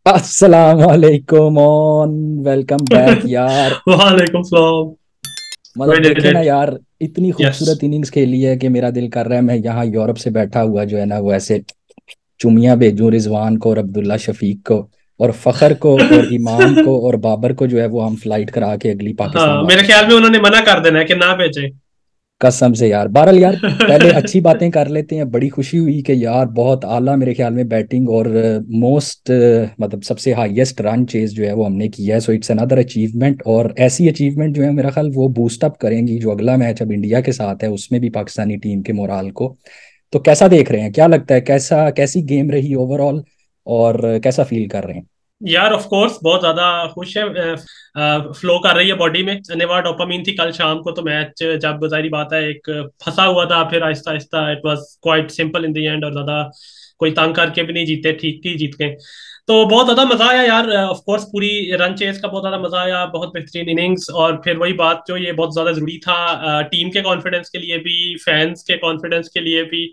अस्सलाम वालेकुम on. Welcome back यार। वालेकुम सलाम। वी मतलब डिड देखे ना इट। यार, इतनी यस। खूबसूरत इनिंग्स खेली है कि मेरा दिल कर रहा है मैं यहाँ यूरोप से बैठा हुआ जो है ना वो ऐसे चुमिया भेजूं रिजवान को और अब्दुल्ला शफीक को और फखर को और इमाम को और बाबर को जो है वो हम फ्लाइट करा के अगली पाकिस्तान हाँ, मेरे वापस ख्याल भेज। में उन्होंने मना कर देना है कि ना भेजे। कसम से यार, बहरहाल यार, पहले अच्छी बातें कर लेते हैं। बड़ी खुशी हुई कि यार बहुत आला मेरे ख्याल में बैटिंग और मोस्ट मतलब सबसे हाईएस्ट रन चेज जो है वो हमने किया है। सो इट्स अनदर अचीवमेंट, और ऐसी अचीवमेंट जो है मेरा ख्याल वो बूस्ट अप करेंगी जो अगला मैच अब इंडिया के साथ है उसमें भी पाकिस्तानी टीम के मोराल को। तो कैसा देख रहे हैं, क्या लगता है, कैसा कैसी गेम रही ओवरऑल और कैसा फील कर रहे हैं? यार ऑफ कोर्स बहुत ज्यादा खुश है। फ्लो कर रही है बॉडी में, अनिवार्य डोपामीन थी कल शाम को। तो मैच जब जाहिर बात है एक फंसा हुआ था, फिर Aahista Aahista it was quite simple in the end, और ज्यादा कोई तंग करके भी नहीं जीते, ठीक ही जीत गए। तो बहुत ज्यादा मजा आया यार। ऑफ कोर्स पूरी रन चेस का बहुत ज्यादा मजा आया, बहुत बेहतरीन इनिंग्स। और फिर वही बात जो ये बहुत ज्यादा जरूरी था टीम के कॉन्फिडेंस के लिए भी, फैंस के कॉन्फिडेंस के लिए भी,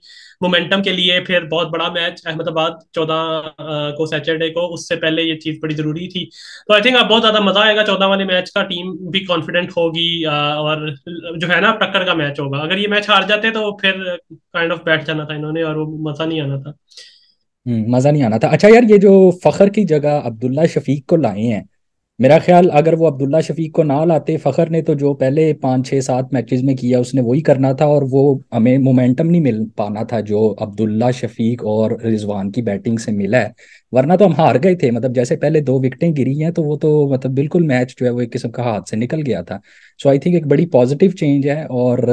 मोमेंटम के लिए। फिर बहुत बड़ा मैच अहमदाबाद 14 को, सैटरडे को, उससे पहले ये चीज बड़ी जरूरी थी। तो आई थिंक अब बहुत ज्यादा मजा आएगा 14 वाले मैच का। टीम भी कॉन्फिडेंट होगी और जो है ना टक्कर का मैच होगा। अगर ये मैच हार जाते तो फिर काइंड ऑफ बैठ जाना था इन्होंने और वो मजा नहीं आना था। मजा नहीं आना था। अच्छा यार, ये जो फखर की जगह अब्दुल्ला शफीक को लाए हैं, मेरा ख्याल अगर वो अब्दुल्ला शफीक को ना लाते, फखर ने तो जो पहले 5 6 7 मैचेस में किया उसने वही करना था और वो हमें मोमेंटम नहीं मिल पाना था जो अब्दुल्ला शफीक और रिजवान की बैटिंग से मिला है। वरना तो हम हार गए थे। मतलब जैसे पहले 2 विकेटें गिरी हैं तो वो तो मतलब बिल्कुल मैच जो है वो एक किस्म का हाथ से निकल गया था। सो आई थिंक एक बड़ी पॉजिटिव चेंज है। और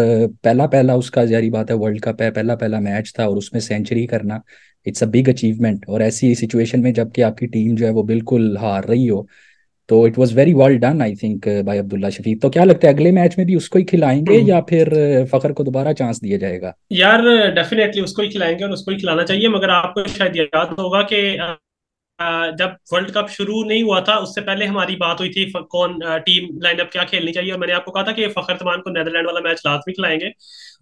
पहला पहला उसका जारी बात है वर्ल्ड कप है, पहला पहला मैच था और उसमें सेंचुरी करना, इट्स अ बिग अचीवमेंट। और ऐसी सिचुएशन में जबकि आपकी टीम जो है वो बिल्कुल हार रही हो, तो it was very well done I think by Abdullah Shafique. तो क्या लगता है अगले मैच में भी उसको ही खिलाएंगे या फिर फखर को दोबारा चांस दिया जाएगा? यार डेफिनेटली उसको ही खिलाएंगे और उसको ही खिलाना चाहिए। मगर आपको शायद याद होगा कि जब वर्ल्ड कप शुरू नहीं हुआ था उससे पहले हमारी बात हुई थी कौन टीम लाइनअप क्या खेलनी चाहिए, और मैंने आपको कहा था कि फखर जमान को नेदरलैंड वाला मैच लाजमी खिलाएंगे।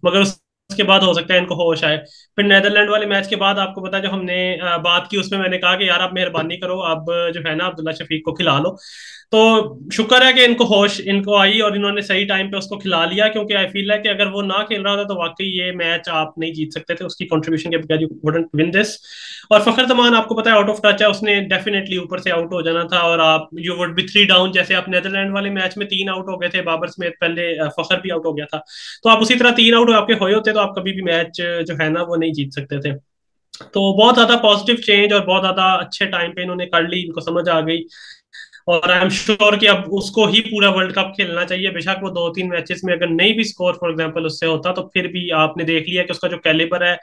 मगर उसके बाद हो सकता है इनको होश आए। फिर नेदरलैंड वाले मैच के बाद आपको पता है जो हमने बात की, उसमें मैंने कहा कि यार आप मेहरबानी करो, अब जो है ना अब्दुल्ला शफीक को खिला लो। तो शुक्र है कि इनको होश इनको आई और इन्होंने सही टाइम पे उसको खिला लिया, क्योंकि आई फील है कि अगर वो ना खेल रहा होता तो वाकई ये मैच आप नहीं जीत सकते थे। उसकी कंट्रीब्यूशन के बगैर यू वुडंट विन दिस। और फखर जमान आपको पता है आउट ऑफ टच है, उसने डेफिनेटली ऊपर से आउट हो जाना था और आप यू वुड बी 3 डाउन। जैसे आप नेदरलैंड वाले मैच में 3 आउट हो गए थे, बाबर समेत, पहले फखर भी आउट हो गया था। तो आप उसी तरह 3 आउट आपके हुए होते तो आप कभी भी मैच जो है ना वो नहीं जीत सकते थे। तो बहुत ज्यादा पॉजिटिव चेंज और बहुत ज्यादा अच्छे टाइम पे इन्होंने कर ली, इनको समझ आ गई। और आई एम श्योर कि अब उसको ही पूरा वर्ल्ड कप खेलना चाहिए। बेशक वो 2 3 मैचेस में अगर नहीं भी स्कोर फॉर एग्जांपल उससे होता, तो फिर भी आपने देख लिया कि उसका जो कैलिबर है।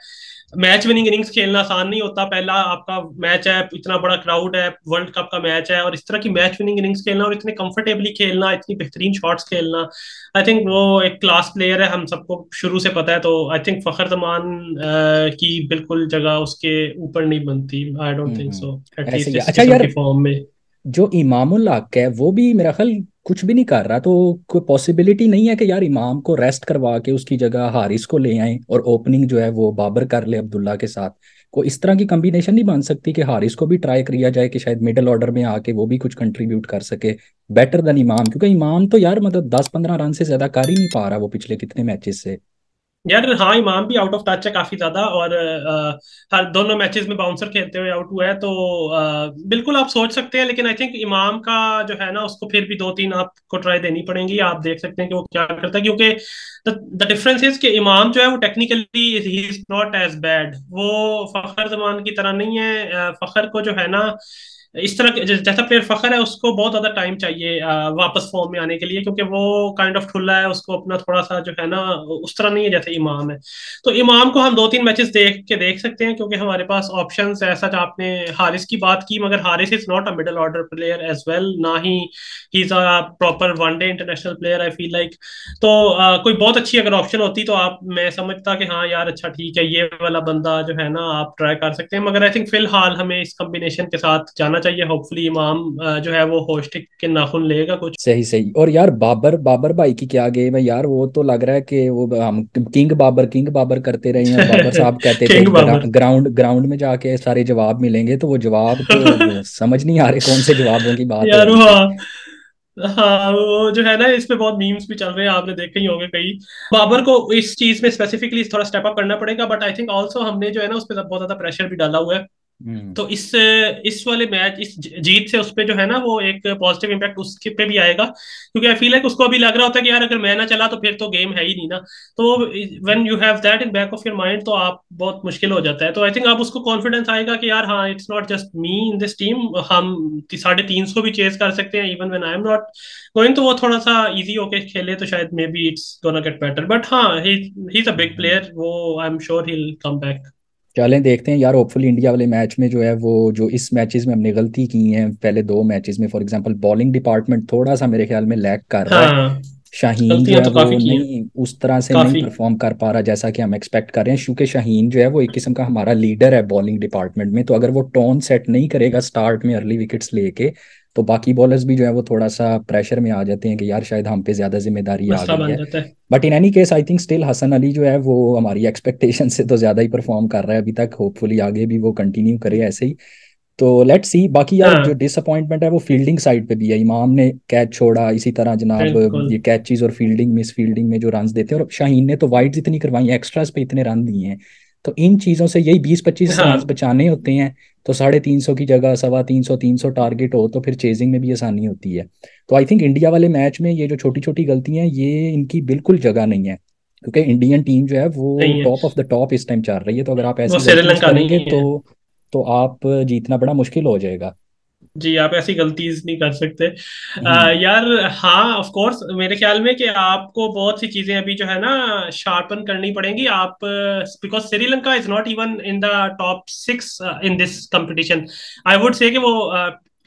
मैच विनिंग इनिंग्स खेलना आसान नहीं होता। पहला आपका मैच है, इतना बड़ा क्राउड है, वर्ल्ड कप का मैच है, और इस तरह की मैच विनिंग इनिंग्स खेलना और इतने कंफर्टेबली खेलना, इतनी बेहतरीन शॉट्स खेलना। आई थिंक वो एक क्लास प्लेयर है, हम सबको शुरू से पता है। तो आई थिंक फखर जमान की बिल्कुल जगह उसके ऊपर नहीं बनती। आई डोंट थिंक सो, ऐसे एटलीस्ट ही है। इस अच्छा किस्म यार, की फॉर्म में। जो इमामुल हक है वो भी मेरा ख्याल कुछ भी नहीं कर रहा, तो कोई पॉसिबिलिटी नहीं है कि यार इमाम को रेस्ट करवा के उसकी जगह हारिस को ले आए और ओपनिंग जो है वो बाबर कर ले अब्दुल्ला के साथ? कोई इस तरह की कॉम्बिनेशन नहीं बन सकती कि हारिस को भी ट्राई किया जाए कि शायद मिडिल ऑर्डर में आके वो भी कुछ कंट्रीब्यूट कर सके बेटर देन इमाम? क्योंकि इमाम तो यार मतलब 10 15 रन से ज्यादा कर ही नहीं पा रहा वो पिछले कितने मैचेस से। यार हाँ, इमाम भी आउट ऑफ टच है काफी ज्यादा, और हर दोनों मैचेस में बाउंसर खेलते हुए आउट हुआ है। तो बिल्कुल आप सोच सकते हैं, लेकिन आई थिंक इमाम का जो है ना उसको फिर भी 2 3 आपको ट्राई देनी पड़ेंगी। आप देख सकते हैं कि वो क्या करता है, क्योंकि द डिफरेंस इज कि इमाम जो है वो technically he is not as bad. वो फखर जमान की तरह नहीं है। फखर को जो है ना इस तरह जैसा प्लेयर फखर है उसको बहुत ज्यादा टाइम चाहिए वापस फॉर्म में आने के लिए, क्योंकि वो काइंड ऑफ ठुल्ला है, उसको अपना थोड़ा सा जो है ना उस तरह नहीं है जैसे इमाम है। तो इमाम को हम 2 3 मैचेस देख के देख सकते हैं, क्योंकि हमारे पास ऑप्शंस है। ऐसा आपने हारिस की बात की, मगर Haris is not a middle order player as well, ना ही he is a proper one day international player I feel like. तो कोई बहुत अच्छी अगर ऑप्शन होती तो आप, मैं समझता कि हाँ यार अच्छा ठीक है ये वाला बंदा जो है ना आप ट्राई कर सकते हैं। मगर आई थिंक फिलहाल हमें इस कॉम्बिनेशन के साथ जाना चाहिए। होपफुली इमाम जो है वो होस्ट के नाखून लेगा कुछ। सही सही। और यार बाबर बाबर भाई की क्या गेम है यार, वो तो लग रहा है कि वो हम किंग बाबर करते रहे हैं। और बाबर साहब कहते थे किंग बाबर। ग्राउंड ग्राउंड में जाके सारे जवाब मिलेंगे, तो वो जवाब तो अब समझ नहीं आ रहे कौन से जवाबों की बात हो यार रही वो, थी। हाँ वो जो है ना, इस पे बहुत मीम्स भी चल रहे हैं, आपने देखे ही होंगे कई। बाबर को इस चीज में स्पेसिफिकली थोड़ा स्टेप अप करना पड़ेगा, बट आई थिंक ऑल्सो हमने जो है ना उस पर बहुत ज्यादा प्रेशर भी डाला हुआ है। हम्म। तो इस वाले मैच, इस जीत से उस पे जो है ना वो एक पॉजिटिव इम्पैक्ट उसके पे भी आएगा, क्योंकि आई फील लाइक उसको अभी लग रहा होता है कि यार अगर मैं ना चला तो फिर तो गेम है ही नहीं ना। तो when you have that in back of your mind, तो आप बहुत मुश्किल हो जाता है। तो आई थिंक आप उसको कॉन्फिडेंस आएगा कि यार हाँ, it's not just me in this team, हम 350 भी चेज कर सकते हैं even when I am not going. तो वो थोड़ा सा इजी होके खेले तो शायद maybe it's gonna get better, but हाँ he is a big hmm. Player, वो I am sure he will come back. चलें देखते हैं यार, होपफुली इंडिया वाले मैच में जो है वो, जो इस मैचेस में हमने गलती की है पहले दो मैचेस में, फॉर एग्जांपल बॉलिंग डिपार्टमेंट थोड़ा सा मेरे ख्याल में लैग कर रहा है। हाँ, शाहीन जो गलतियां है तो वो काफी की हैं। नहीं उस तरह से नहीं काफी। परफॉर्म कर पा रहा जैसा कि हम एक्सपेक्ट कर रहे हैं, क्योंकि शाहीन जो है वो एक किस्म का हमारा लीडर है बॉलिंग डिपार्टमेंट में। तो अगर वो टोन सेट नहीं करेगा स्टार्ट में अर्ली विकेट्स लेके, तो बाकी बॉलर्स भी जो है वो थोड़ा सा प्रेशर में आ जाते हैं कि यार शायद हम पे ज्यादा जिम्मेदारी आ मसला गई बन है। जाता है। But in any case I think still Hasan Ali जो है वो हमारी एक्सपेक्टेशन से तो ज्यादा ही परफॉर्म कर रहा है अभी तक। होपफुली आगे भी वो कंटिन्यू करे ऐसे ही। तो लेट्स सी। बाकी यार जो हाँ, डिसअपॉइंटमेंट है वो फील्डिंग साइड पे भी है। इमाम ने कैच छोड़ा, इसी तरह जनाब बिल्कुल। ये कैचेस और फील्डिंग मिस फील्डिंग में जो रन देते हैं, और शाहीन ने तो वाइड्स इतनी करवाई हैं, एक्स्ट्रास पे इतने रन दिए हैं। तो इन चीज़ों से यही 20-25 रन हाँ, बचाने होते हैं। तो 350 की जगह 325 टारगेट हो तो फिर चेजिंग में भी आसानी होती है। तो आई थिंक इंडिया वाले मैच में ये जो छोटी छोटी गलतियां हैं ये इनकी बिल्कुल जगह नहीं है, क्योंकि इंडियन टीम जो है वो नहीं है, टॉप ऑफ द टॉप इस टाइम चल रही है। तो अगर आप वो ऐसी गलतीज श्रीलंका करेंगे नहीं है। तो आप जीतना बड़ा मुश्किल हो जाएगा। जी, आप ऐसी गलतीज नहीं कर सकते। हम्म। यार हाँ, ऑफ कोर्स मेरे ख्याल में कि आपको बहुत सी चीजें अभी जो है ना शार्पन करनी पड़ेंगी। आप because Sri Lanka is not even in the top 6 in this competition. I would say कि वो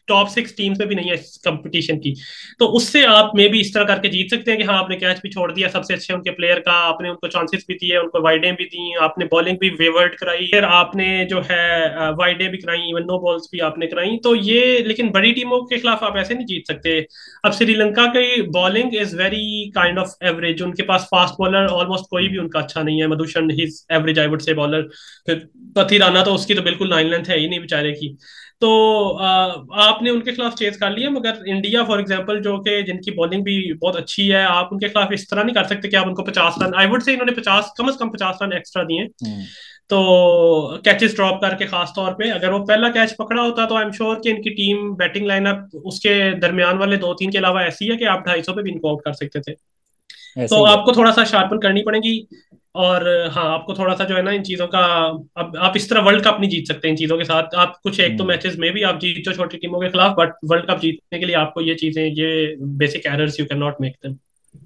टॉप 6 टीम्स में भी नहीं है इस कंपटीशन की। तो उससे आप मे बी इस तरह करके जीत सकते हैं कि हाँ, आपने कैच भी छोड़ दिया सबसे अच्छे उनके प्लेयर का, आपने उनको चांसेस भी दिए, उनको वाइडें भी दी, आपने बॉलिंग भी वेवर्ड कराई, फिर आपने जो है वाइडें भी कराई, इवन नो बॉल्स भी आपने कराई। तो ये, लेकिन बड़ी टीमों के खिलाफ आप ऐसे नहीं जीत सकते। अब श्रीलंका की bowling is very kind of average, उनके पास फास्ट बॉलर ऑलमोस्ट कोई भी उनका अच्छा नहीं है। Madushan his average I would say bowler. फिर कथी राना तो उसकी तो बिल्कुल लाइन लेंथ है ही नहीं बेचारे की। तो आपने उनके खिलाफ चेज कर लिया, मगर इंडिया फॉर एग्जांपल जो कि जिनकी बॉलिंग भी बहुत अच्छी है, आप उनके खिलाफ इस तरह नहीं कर सकते कि आप उनको 50 रन, आई वुड से इन्होंने 50, कम से कम 50 रन एक्स्ट्रा दिए। हम्म। तो कैचेस ड्रॉप करके, खास तौर पे अगर वो पहला कैच पकड़ा होता तो आई एम श्योर कि इनकी टीम बैटिंग लाइनअप उसके दरमियान वाले 2-3 के अलावा ऐसी है कि आप 250 पे भी इनको आउट कर सकते थे। ऐसे तो ही है। आपको थोड़ा सा शार्पन करनी पड़ेगी। और हाँ, आपको थोड़ा सा जो है ना इन चीजों का, अब आप इस तरह वर्ल्ड कप नहीं जीत सकते इन चीजों के साथ। आप कुछ एक दो हम्म। मैचेस में भी आप जीत जो छोटी टीमों के खिलाफ, बट वर्ल्ड कप जीतने के लिए आपको ये चीजें, ये basic errors you can not make them.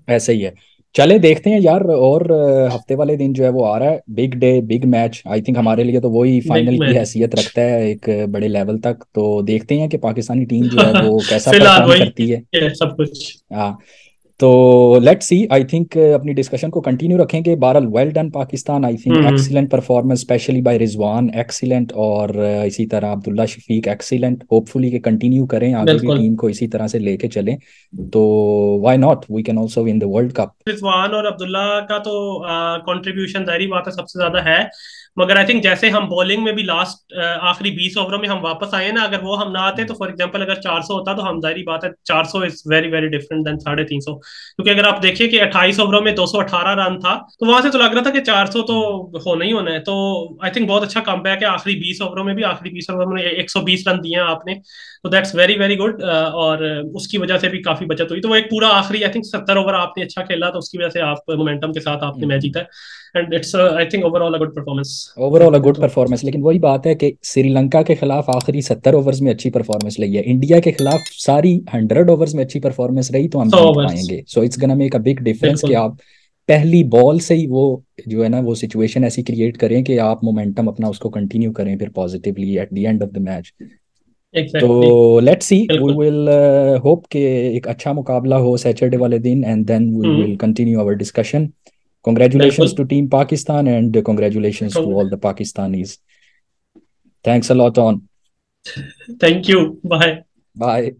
ऐसे ही है। चले देखते हैं यार। और हफ्ते वाले दिन जो है वो आ रहा है, big day big match. I think हमारे लिए तो वही बिग फाइनल की मैच। हैसियत रखता है एक बड़े लेवल तक। तो देखते हैं कि पाकिस्तानी टीम जो है वो कैसा फिलहाल परफॉर्म वही करती है। है सब कुछ। हाँ। तो लेट्स सी। आई थिंक अपनी डिस्कशन को कंटिन्यू रखेंगे। बहरहाल well done Pakistan, I think hmm. Excellent performance specially by Rizwan, excellent. और इसी तरह अब्दुल्ला शफीक एक्सीलेंट। होपफुली कि कंटिन्यू करें आगे भी बिल्कुल। टीम को इसी तरह से लेके चलें। तो why not, we can also win the world cup. Rizwan और अब्दुल्ला का तो कंट्रीब्यूशन जाहिर बात है सबसे ज्यादा है। मगर आई थिंक जैसे हम बॉलिंग में भी लास्ट आखिरी 20 ओवरों में हम वापस आए ना, अगर वो हम ना आते तो फॉर एग्जांपल अगर 400 होता तो हम जाहिर बात है, 400 is very very different than 350। क्योंकि अगर आप देखिए कि 28 ओवरों में 218 रन था, तो वहां से तो लग रहा था कि 400 तो होना ही होना है। तो आई थिंक बहुत अच्छा कमबैक है आखिरी 20 ओवरों में भी, आखिरी 20 ओवरों में 120 रन दिए हैं आपने। तो दैट्स वेरी वेरी गुड। और उसकी वजह से भी काफी बचत हुई। तो वो एक पूरा आखिरी आई थिंक 70 ओवर आपने अच्छा खेला, तो उसकी वजह से आप मोमेंटम के साथ आपने मैच जीता है। And it's I think overall a good performance overall a देखा जाए गुड तो। परफॉर्मेंस। लेकिन वही बात है कि श्रीलंका के खिलाफ आखिरी 70 ओवर्स में अच्छी परफॉर्मेंस रही है, इंडिया के खिलाफ सारी 100 ओवर्स में अच्छी परफॉर्मेंस रही, तो हम सौ जीत ओवर्स पाएंगे। सो इट्स गना मेक अ बिग डिफरेंस कि बिल्कुल। आप पहली बॉल से ही वो जो है ना वो सिचुएशन ऐसी क्रिएट करें कि आप मोमेंटम अपना उसको कंटिन्यू करें फिर positively at the end of the match. Exactly. तो लेट्स सी, वी बिल्कुल। विल होप कि एक अच्छा मुकाबला हो सैटरडे वाले दिन, and then we will hmm. Continue our discussion. Congratulations बिल्कुल। to Team Pakistan and congratulations to all the Pakistanis. Thanks a lot on. Thank you. Bye. Bye.